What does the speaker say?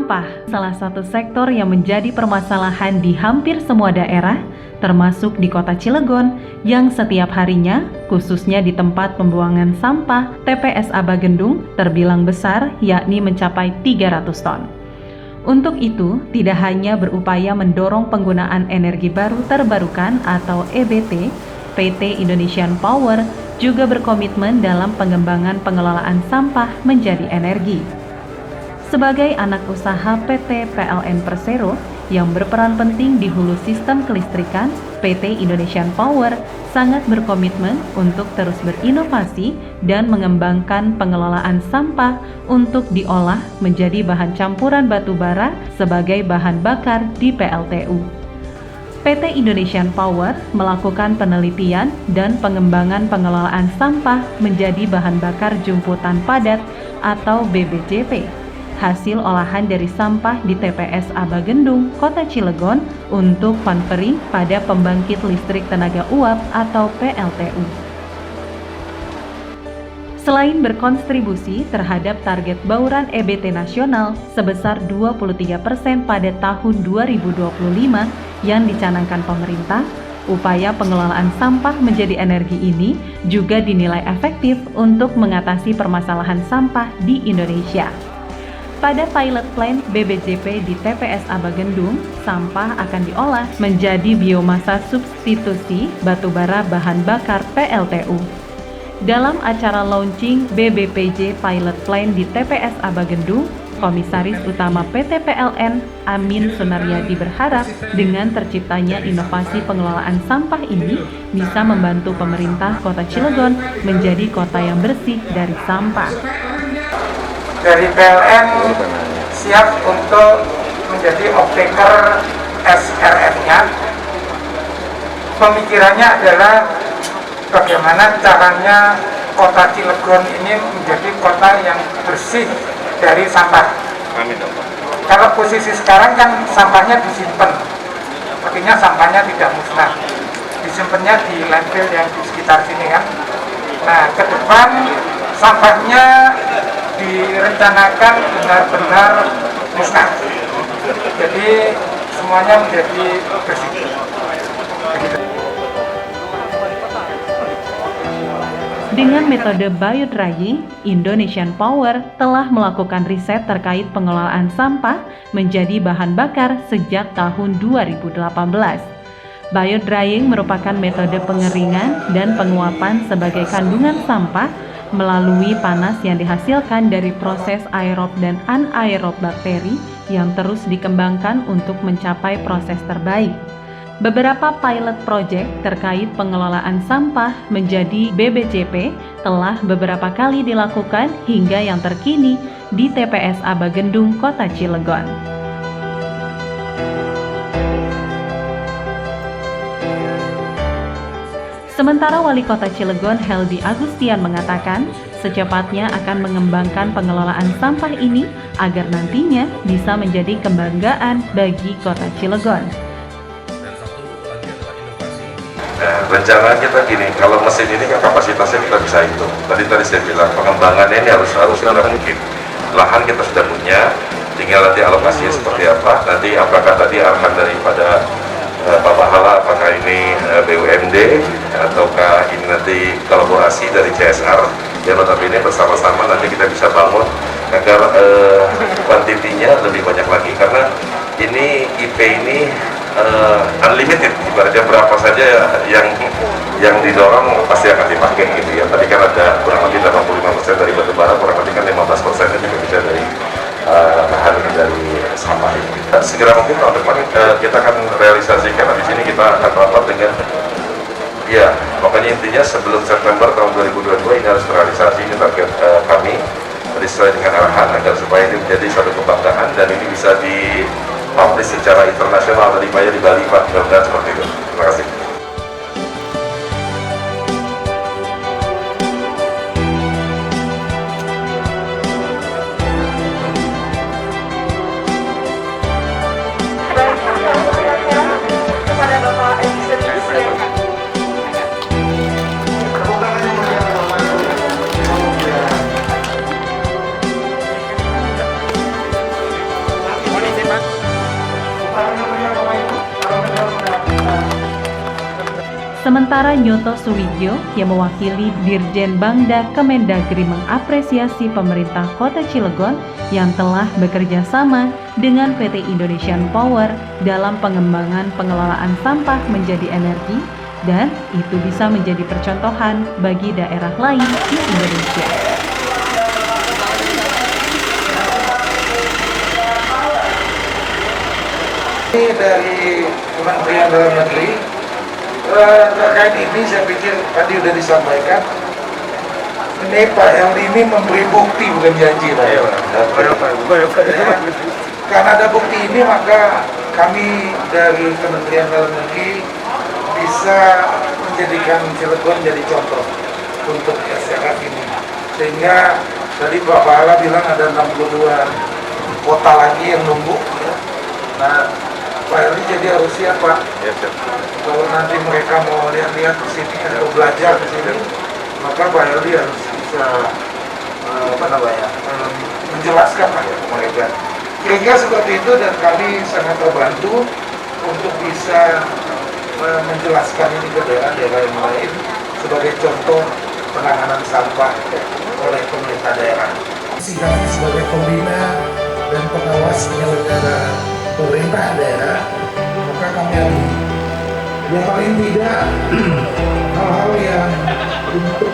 Sampah, salah satu sektor yang menjadi permasalahan di hampir semua daerah, termasuk di kota Cilegon, yang setiap harinya, khususnya di tempat pembuangan sampah TPSA Bagendung, terbilang besar, yakni mencapai 300 ton. Untuk itu, tidak hanya berupaya mendorong penggunaan energi baru terbarukan atau EBT, PT Indonesian Power juga berkomitmen dalam pengembangan pengelolaan sampah menjadi energi. Sebagai anak usaha PT PLN Persero yang berperan penting di hulu sistem kelistrikan, PT Indonesian Power sangat berkomitmen untuk terus berinovasi dan mengembangkan pengelolaan sampah untuk diolah menjadi bahan campuran batu bara sebagai bahan bakar di PLTU. PT Indonesian Power melakukan penelitian dan pengembangan pengelolaan sampah menjadi bahan bakar jumputan padat atau BBJP, hasil olahan dari sampah di TPSA Bagendung, Kota Cilegon untuk konvering pada pembangkit listrik tenaga uap atau PLTU. Selain berkontribusi terhadap target bauran EBT nasional sebesar 23% pada tahun 2025 yang dicanangkan pemerintah, upaya pengelolaan sampah menjadi energi ini juga dinilai efektif untuk mengatasi permasalahan sampah di Indonesia. Pada pilot plant BBJP di TPSA Bagendung, sampah akan diolah menjadi biomasa substitusi batubara bahan bakar PLTU. Dalam acara launching BBPJ pilot plant di TPSA Bagendung, Komisaris Utama PT PLN Amin Sunaryadi berharap dengan terciptanya inovasi pengelolaan sampah ini bisa membantu pemerintah Kota Cilegon menjadi kota yang bersih dari sampah. Dari PLN siap untuk menjadi off-taker SRF-nya. Pemikirannya adalah bagaimana caranya kota Cilegon ini menjadi kota yang bersih dari sampah. Kalau posisi sekarang kan sampahnya disimpan, artinya sampahnya tidak musnah, disimpannya di landfill yang di sekitar sini kan. Nah, ke depan sampahnya direncanakan benar-benar musnah. Jadi semuanya menjadi bersih. Dengan metode biodrying, Indonesian Power telah melakukan riset terkait pengelolaan sampah menjadi bahan bakar sejak tahun 2018. Biodrying merupakan metode pengeringan dan penguapan sebagai kandungan sampah melalui panas yang dihasilkan dari proses aerob dan anaerob bakteri yang terus dikembangkan untuk mencapai proses terbaik. Beberapa pilot project terkait pengelolaan sampah menjadi BBJP telah beberapa kali dilakukan hingga yang terkini di TPSA Bagendung, Kota Cilegon. Sementara Wali Kota Cilegon Heldi Agustian mengatakan secepatnya akan mengembangkan pengelolaan sampah ini agar nantinya bisa menjadi kebanggaan bagi Kota Cilegon. Nah, rencana kita gini, kalau mesin ini kan kapasitasnya kita bisa hitung. Tadi saya bilang pengembangannya ini harus mungkin. Lahan kita sudah punya, tinggal nanti alokasinya seperti apa. Nanti apakah tadi arahan daripada Pak Pahala, apakah ini BUMD ataukah ini nanti kolaborasi dari CSR yang notabene bersama-sama nanti kita bisa bangun agar kuantitinya lebih banyak lagi, karena ini IP ini unlimited, ibaratnya berapa saja yang didorong pasti akan dipakai gitu ya. Tadi kan ada kurang lebih 85% dari batu bara, kurang lebih kan 15% juga bisa dari bahan dari sampah ini. Segera mungkin tahun depan kita akan realisasikan. Di sini kita akan rapat dengan pokoknya intinya sebelum September tahun 2022 ini harus terrealisasi. Ini target kami sesuai dengan arahan agar supaya ini menjadi satu kebanggaan dan ini bisa dipublish secara internasional dari di Bali, Pak. Mudah-mudahan seperti itu. Terima kasih. Sementara Nyoto Suwigyo yang mewakili Dirjen Bangda Kemendagri mengapresiasi pemerintah Kota Cilegon yang telah bekerja sama dengan PT Indonesian Power dalam pengembangan pengelolaan sampah menjadi energi dan itu bisa menjadi percontohan bagi daerah lain di Indonesia. Ini dari Kementerian Dalam Negeri terkait ini saya pikir tadi sudah disampaikan. Ini Pak Heldi ini memberi bukti bukan janji Pak. Karena ada bukti ini maka kami dari Kementerian Dalam Negeri bisa menjadikan Cilegon jadi contoh untuk SRF ini. Sehingga tadi Pak Pahala bilang ada 62 kota lagi yang nunggu. Ya. Nah, Pak Heldi jadi harus siap Pak. Kalau nanti mereka mau lihat-lihat di sini atau belajar di sini, maka Pak Heldi harus bisa menjelaskan Pak mereka. Kira-kira seperti itu dan kami sangat terbantu untuk bisa menjelaskan ini ke daerah-daerah yang lain sebagai contoh penanganan sampah oleh pemerintah daerah. Kami sebagai pembina dan pengawas penyelenggara pemerintah daerah, maka kami yang paling tidak hal-hal yang untuk